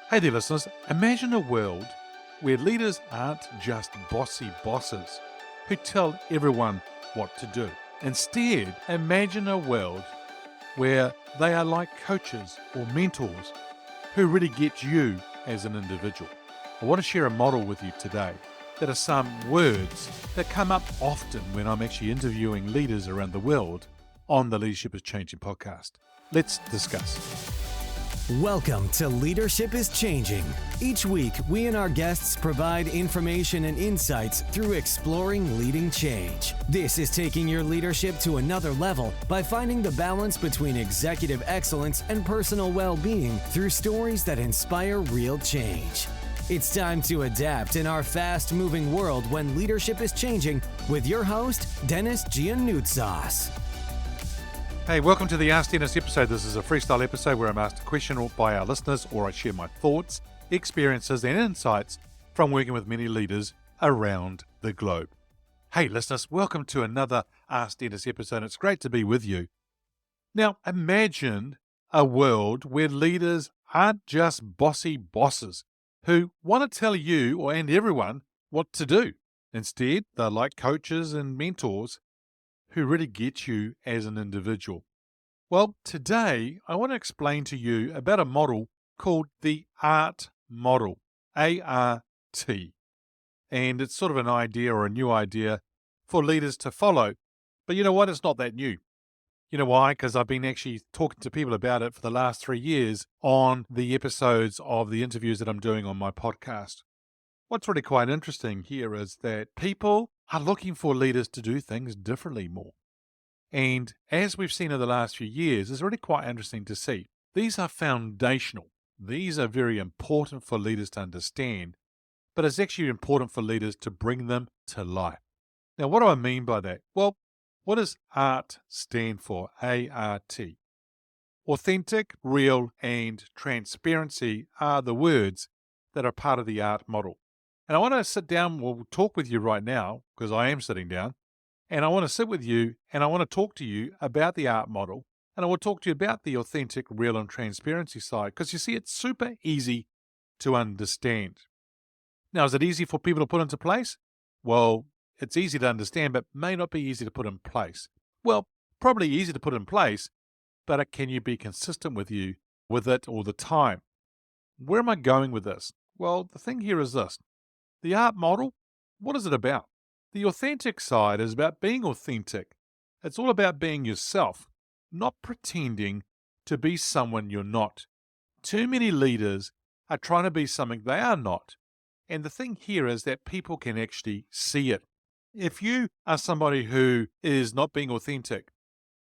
Hey there, listeners. Imagine a world where leaders aren't just bossy bosses who tell everyone what to do. Instead, imagine a world where they are like coaches or mentors who really get you as an individual. I want to share a model with you today that are some words that come up often when I'm actually interviewing leaders around the world on the Leadership is Changing podcast. Let's discuss. Welcome to Leadership is Changing. Each week, we and our guests provide information and insights through exploring leading change. This is taking your leadership to another level by finding the balance between executive excellence and personal well-being through stories that inspire real change. It's time to adapt in our fast-moving world when leadership is changing with your host, Denis Gianoutsos. Hey, welcome to the Ask Dennis episode. This is a freestyle episode where I'm asked a question by our listeners, or I share my thoughts, experiences, and insights from working with many leaders around the globe. Hey, listeners, welcome to another Ask Dennis episode. It's great to be with you. Now, imagine a world where leaders aren't just bossy bosses who want to tell you and everyone what to do. Instead, they're like coaches and mentors who really get you as an individual. Well, today I want to explain to you about a model called the ART model, A-R-T. And it's sort of an idea or a new idea for leaders to follow. But you know what? It's not that new. You know why? Because I've been actually talking to people about it for the last 3 years on the episodes of the interviews that I'm doing on my podcast. What's really quite interesting here is that people are looking for leaders to do things differently more. And as we've seen in the last few years, it's really quite interesting to see. These are foundational. These are very important for leaders to understand, but it's actually important for leaders to bring them to life. Now, what do I mean by that? Well, what does ART stand for? A-R-T. Authentic, real, and transparency are the words that are part of the ART model. And I want to sit down, we'll talk with you right now, because I am sitting down, and I want to sit with you and I want to talk to you about the ART model, and I will talk to you about the authentic, real, and transparency side, because you see, it's super easy to understand. Now, is it easy for people to put into place? Well, it's easy to understand, but may not be easy to put in place. Well, probably easy to put in place, but can you be consistent with it all the time? Where am I going with this? Well, the thing here is this. The ART model, what is it about? The authentic side is about being authentic. It's all about being yourself, not pretending to be someone you're not. Too many leaders are trying to be something they are not. And the thing here is that people can actually see it. If you are somebody who is not being authentic,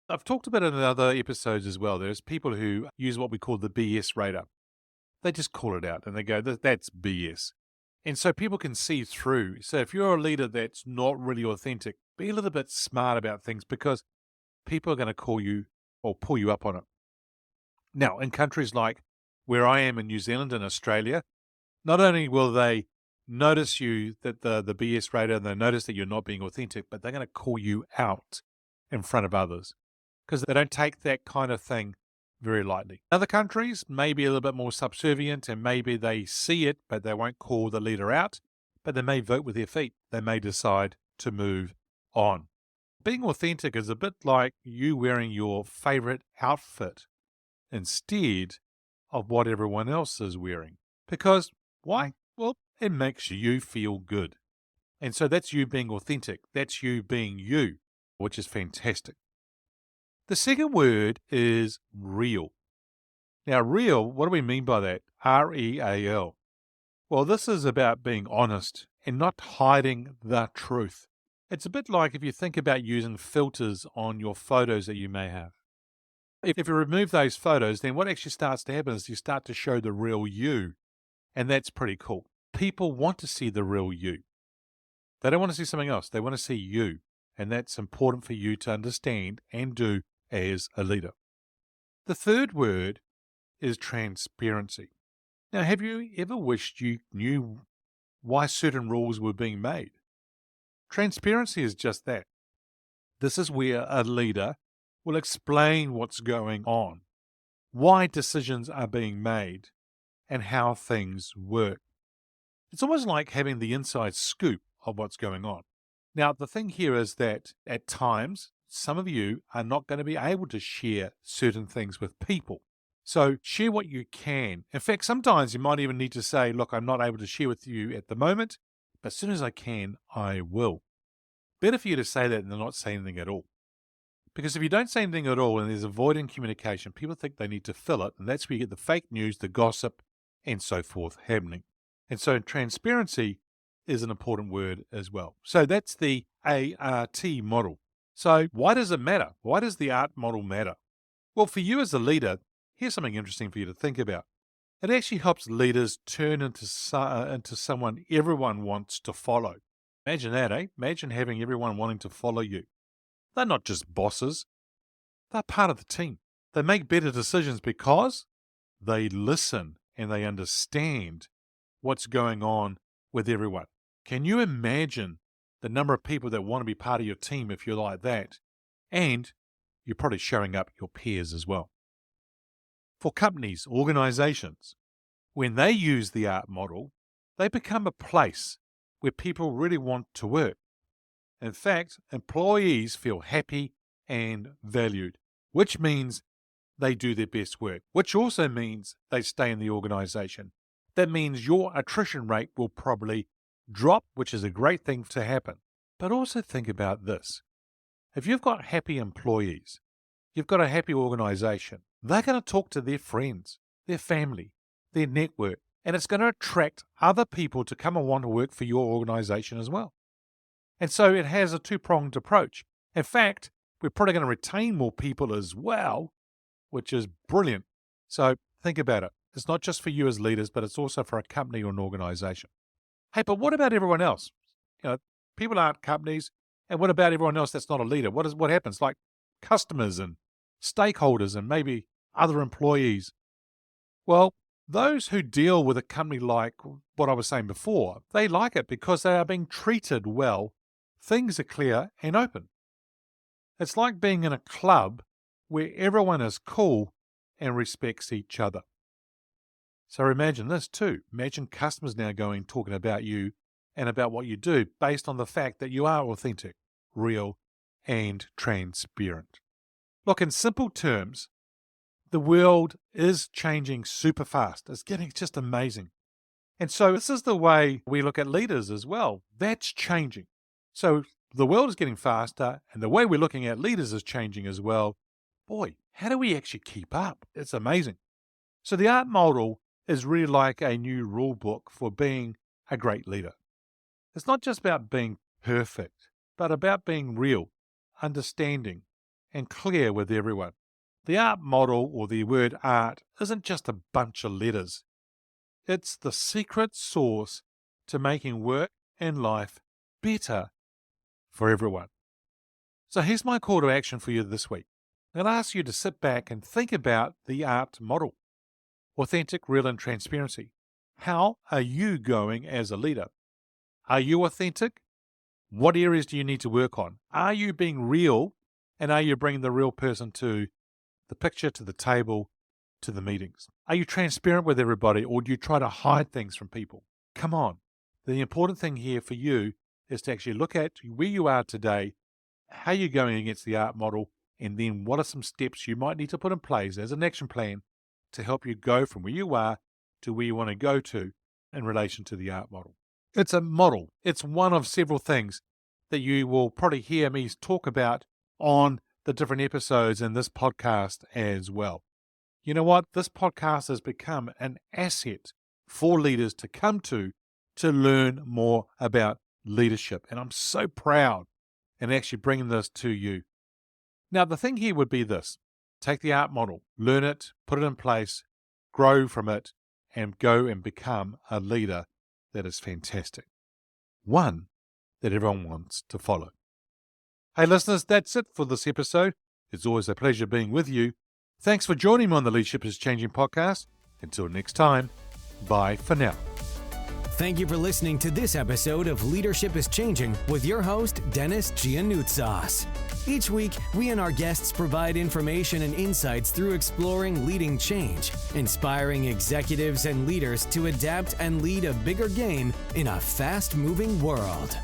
I've talked about it in other episodes as well. There's people who use what we call the BS radar. They just call it out and they go, that's BS. And so people can see through. So if you're a leader that's not really authentic, be a little bit smart about things, because people are going to call you or pull you up on it. Now, in countries like where I am in New Zealand and Australia, not only will they notice you that the BS radar, and they notice that you're not being authentic, but they're going to call you out in front of others, because they don't take that kind of thing very lightly. Other countries may be a little bit more subservient, and maybe they see it, but they won't call the leader out, but they may vote with their feet. They may decide to move on. Being authentic is a bit like you wearing your favorite outfit instead of what everyone else is wearing. Because why? Well, it makes you feel good. And so that's you being authentic. That's you being you, which is fantastic. The second word is real. Now, real, what do we mean by that? R-E-A-L. Well, this is about being honest and not hiding the truth. It's a bit like if you think about using filters on your photos that you may have. If you remove those photos, then what actually starts to happen is you start to show the real you. And that's pretty cool. People want to see the real you. They don't want to see something else. They want to see you. And that's important for you to understand and do as a leader. The third word is transparency. Now, have you ever wished you knew why certain rules were being made? Transparency is just that. This is where a leader will explain what's going on, why decisions are being made, and how things work. It's almost like having the inside scoop of what's going on. Now, the thing here is that at times, some of you are not going to be able to share certain things with people. So share what you can. In fact, sometimes you might even need to say, look, I'm not able to share with you at the moment, but as soon as I can, I will. Better for you to say that than not say anything at all. Because if you don't say anything at all and there's a void in communication, people think they need to fill it, and that's where you get the fake news, the gossip, and so forth happening. And so transparency is an important word as well. So that's the ART model. So why does it matter? Why does the ART model matter? Well, for you as a leader, here's something interesting for you to think about. It actually helps leaders turn into someone everyone wants to follow. Imagine that, eh? Imagine having everyone wanting to follow you. They're not just bosses. They're part of the team. They make better decisions because they listen and they understand what's going on with everyone. Can you imagine the number of people that want to be part of your team if you're like that? And you're probably showing up your peers as well. For companies, organizations, when they use the ART model, they become a place where people really want to work. In fact, employees feel happy and valued, which means they do their best work, which also means they stay in the organization. That means your attrition rate will probably drop, which is a great thing to happen. But also think about this. If you've got happy employees, you've got a happy organization, they're going to talk to their friends, their family, their network, and it's going to attract other people to come and want to work for your organization as well. And so it has a two-pronged approach. In fact, we're probably going to retain more people as well, which is brilliant. So think about it. It's not just for you as leaders, but it's also for a company or an organization. Hey, but what about everyone else? People aren't companies. And what about everyone else that's not a leader? What happens? Like customers and stakeholders and maybe other employees. Well, those who deal with a company like what I was saying before, they like it because they are being treated well. Things are clear and open. It's like being in a club where everyone is cool and respects each other. So imagine this too. Imagine customers now talking about you and about what you do based on the fact that you are authentic, real, and transparent. Look, in simple terms, the world is changing super fast. It's getting just amazing. And so this is the way we look at leaders as well. That's changing. So the world is getting faster, and the way we're looking at leaders is changing as well. Boy, how do we actually keep up? It's amazing. So the ART model is really like a new rule book for being a great leader. It's not just about being perfect, but about being real, understanding, and clear with everyone. The ART model, or the word art, isn't just a bunch of letters. It's the secret sauce to making work and life better for everyone. So here's my call to action for you this week. I'll ask you to sit back and think about the ART model. Authentic, real, and transparency. How are you going as a leader? Are you authentic? What areas do you need to work on? Are you being real? And are you bringing the real person to the picture, to the table, to the meetings? Are you transparent with everybody, or do you try to hide things from people? Come on. The important thing here for you is to actually look at where you are today, how you're going against the ART model, and then what are some steps you might need to put in place as an action plan to help you go from where you are to where you want to go to in relation to the ART model. It's a model. It's one of several things that you will probably hear me talk about on the different episodes in this podcast as well. You know what? This podcast has become an asset for leaders to come to learn more about leadership. And I'm so proud in actually bringing this to you. Now, the thing here would be this. Take the ART model, learn it, put it in place, grow from it, and go and become a leader that is fantastic. One that everyone wants to follow. Hey listeners, that's it for this episode. It's always a pleasure being with you. Thanks for joining me on the Leadership is Changing podcast. Until next time, bye for now. Thank you for listening to this episode of Leadership is Changing with your host, Denis Gianoutsos. Each week, we and our guests provide information and insights through exploring leading change, inspiring executives and leaders to adapt and lead a bigger game in a fast-moving world.